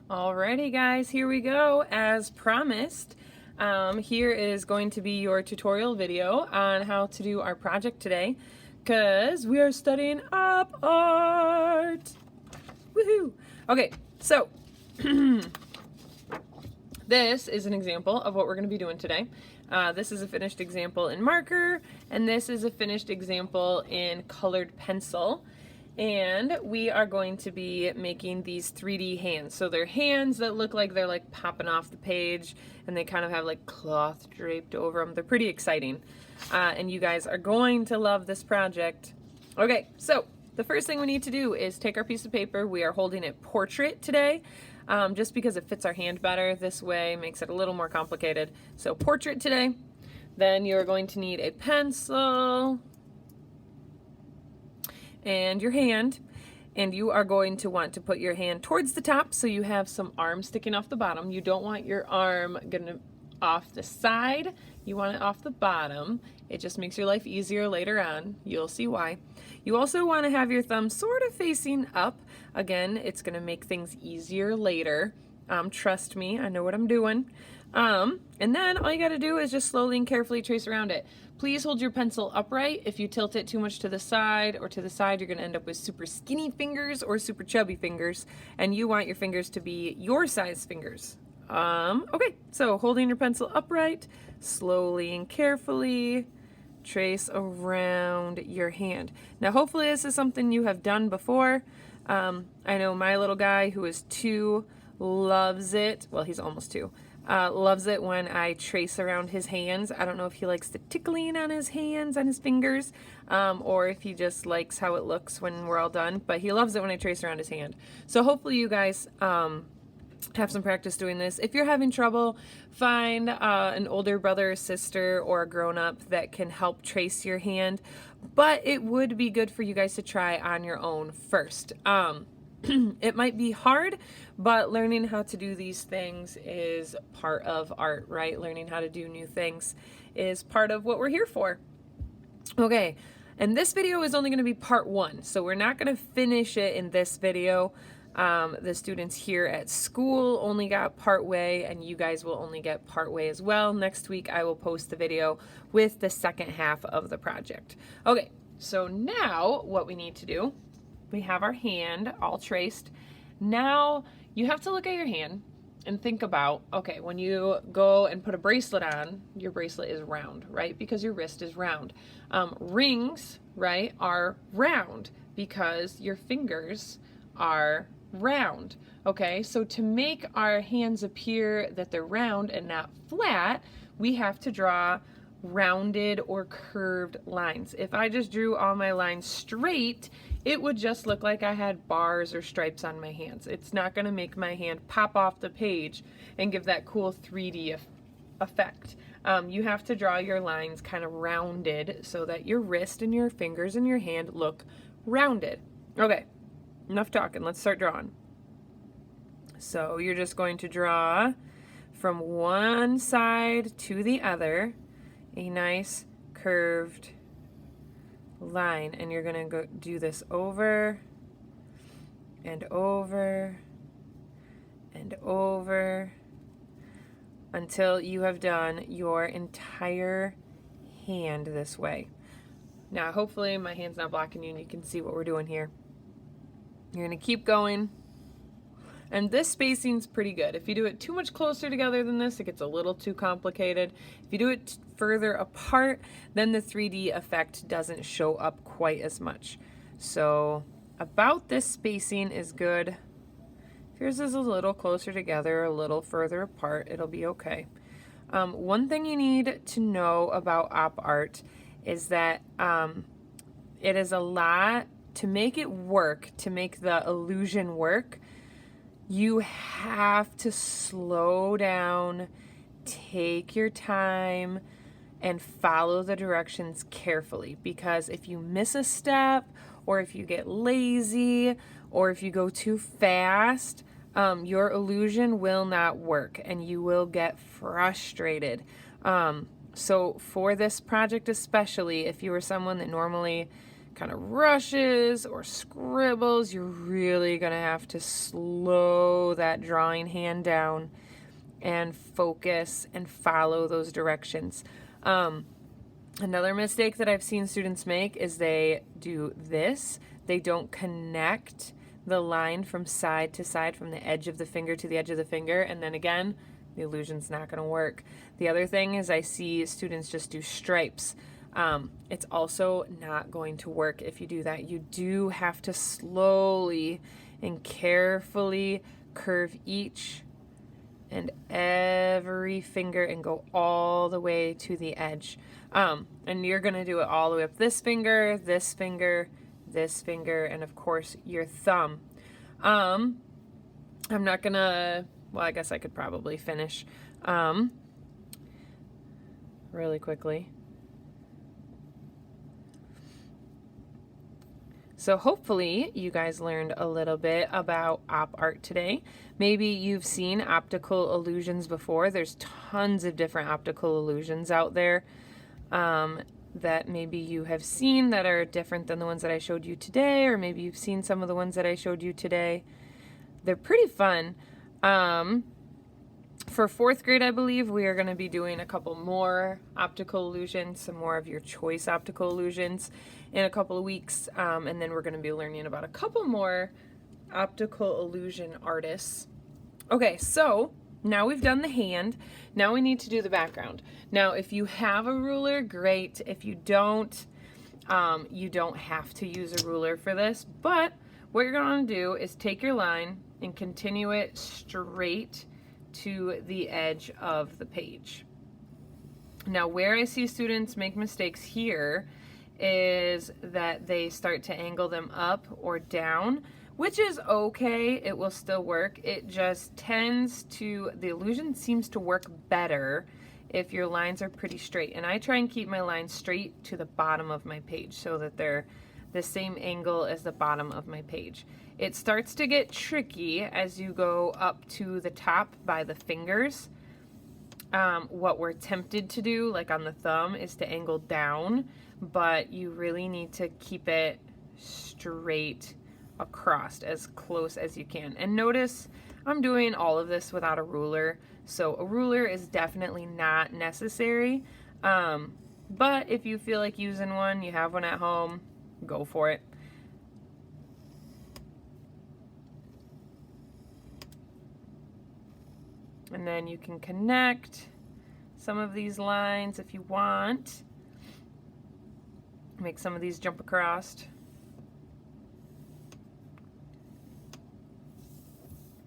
Alrighty guys, here we go. As promised, here is going to be your tutorial video on how to do our project today, because we are studying op art. Woohoo! Okay, so this is an example of what we're going to be doing today. This is a finished example in marker, and this is a finished example in colored pencil. And we are going to be making these 3D hands. So they're hands that look like they're like popping off the page, and they kind of have like cloth draped over them. They're pretty exciting. And you guys are going to love this project. Okay, so the first thing we need to do is take our piece of paper. We are holding it portrait today, just because it fits our hand better this way, makes it a little more complicated. So portrait today. Then you're going to need a pencil and your hand, and you are going to want to put your hand towards the top so you have some arm sticking off the bottom. You don't want your arm gonna off the side, you want it off the bottom. It just makes your life easier later on. You'll see why. You also want to have your thumb sort of facing up. Again, it's gonna make things easier later. Trust me, I know what I'm doing. And then all you got to do is just slowly and carefully trace around it. Please hold your pencil upright. If you tilt it too much to the side or to the side, you're going to end up with super skinny fingers or super chubby fingers, and you want your fingers to be your size fingers. Okay, so holding your pencil upright, slowly and carefully trace around your hand. Now hopefully this is something you have done before. I know my little guy who is 2 loves it. Well, he's almost 2. Loves it when I trace around his hands. I don't know if he likes the tickling on his hands, on his fingers, or if he just likes how it looks when we're all done, but he loves it when I trace around his hand. So hopefully you guys have some practice doing this. If you're having trouble, find an older brother or sister or a grown-up that can help trace your hand, but it would be good for you guys to try on your own first. It might be hard, but learning how to do these things is part of art, right? Learning how to do new things is part of what we're here for. Okay, and this video is only going to be part 1, so we're not going to finish it in this video. The students here at school only got part way, and you guys will only get part way as well. Next week I will post the video with the second half of the project. Okay, so now what we need to do, we have our hand all traced. Now you have to look at your hand and think about, okay, when you go and put a bracelet on, your bracelet is round, right? Because your wrist is round. Rings, right, are round because your fingers are round. Okay, so to make our hands appear that they're round and not flat, we have to draw rounded or curved lines. If I just drew all my lines straight, it would just look like I had bars or stripes on my hands. It's not going to make my hand pop off the page and give that cool 3D effect. You have to draw your lines kind of rounded so that your wrist and your fingers and your hand look rounded. Okay, enough talking. Let's start drawing. So you're just going to draw from one side to the other a nice curved line, and you're gonna go do this over and over and over until you have done your entire hand this way. Now hopefully my hand's not blocking you and you can see what we're doing here. You're gonna keep going, and this spacing's pretty good. If you do it too much closer together than this, it gets a little too complicated. If you do it further apart, then the 3D effect doesn't show up quite as much. So about this spacing is good. If yours is a little closer together, a little further apart, it'll be okay. One thing you need to know about op art is that it is a lot to make it work, to make the illusion work. You have to slow down, take your time, and follow the directions carefully, because if you miss a step, or if you get lazy, or if you go too fast, your illusion will not work and you will get frustrated. So for this project especially, if you are someone that normally kind of rushes or scribbles, you're really going to have to slow that drawing hand down and focus and follow those directions. Another mistake that I've seen students make is they do this. They don't connect the line from side to side, from the edge of the finger to the edge of the finger, and then again, the illusion's not going to work. The other thing is I see students just do stripes. It's also not going to work if you do that. You do have to slowly and carefully curve each and every finger and go all the way to the edge. And you're going to do it all the way up this finger, this finger, this finger, and of course your thumb. I'm not going to, well, I guess I could probably finish really quickly. So hopefully you guys learned a little bit about op art today. Maybe you've seen optical illusions before. There's tons of different optical illusions out there that maybe you have seen that are different than the ones that I showed you today, or maybe you've seen some of the ones that I showed you today. They're pretty fun. For 4th grade, I believe, we are going to be doing a couple more optical illusions, some more of your choice optical illusions in a couple of weeks, and then we're going to be learning about a couple more optical illusion artists. Okay, so now we've done the hand. Now we need to do the background. Now, if you have a ruler, great. If you don't have to use a ruler for this, but what you're going to do is take your line and continue it straight to the edge of the page. Now, where I see students make mistakes here is that they start to angle them up or down, which is okay. It will still work. It just tends to, the illusion seems to work better if your lines are pretty straight. And I try and keep my lines straight to the bottom of my page so that they're the same angle as the bottom of my page. It starts to get tricky as you go up to the top by the fingers. What we're tempted to do, like on the thumb, is to angle down, but you really need to keep it straight across as close as you can. And notice I'm doing all of this without a ruler, so a ruler is definitely not necessary. But if you feel like using one, you have one at home, go for it. And then you can connect some of these lines if you want. Make some of these jump across.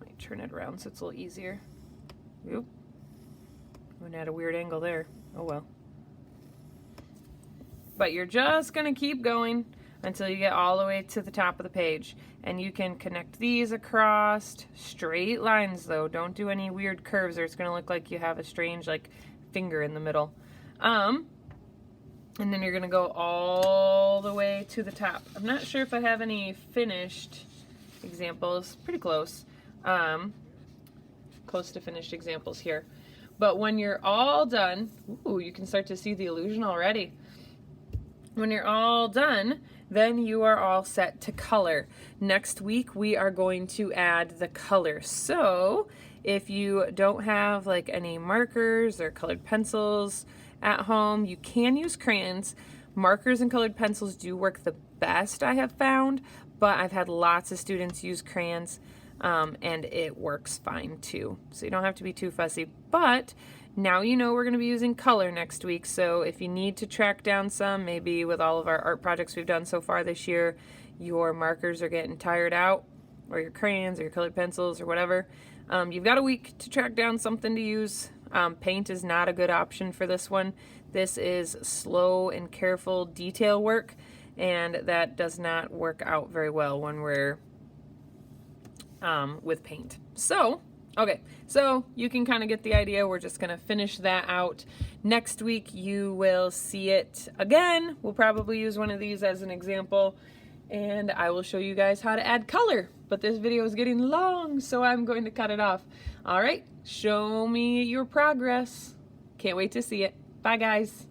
Might turn it around so it's a little easier. Oop. Went at a weird angle there. Oh well. But you're just going to keep going until you get all the way to the top of the page. And you can connect these across straight lines though. Don't do any weird curves or it's going to look like you have a strange like finger in the middle. And then you're going to go all the way to the top. I'm not sure if I have any finished examples. Pretty close. Close to finished examples here. But when you're all done, ooh, you can start to see the illusion already. When you're all done, then you are all set to color. Next week, we are going to add the color. So if you don't have like any markers or colored pencils at home, you can use crayons. Markers and colored pencils do work the best, I have found, but I've had lots of students use crayons and it works fine too. So you don't have to be too fussy, but now you know we're going to be using color next week, so if you need to track down some, maybe with all of our art projects we've done so far this year, your markers are getting tired out, or your crayons or your colored pencils or whatever, you've got a week to track down something to use. Paint is not a good option for this one. This is slow and careful detail work, and that does not work out very well when we're with paint. So okay, so you can kind of get the idea. We're just going to finish that out. Next week, you will see it again. We'll probably use one of these as an example, and I will show you guys how to add color. But this video is getting long, so I'm going to cut it off. All right, show me your progress. Can't wait to see it. Bye, guys.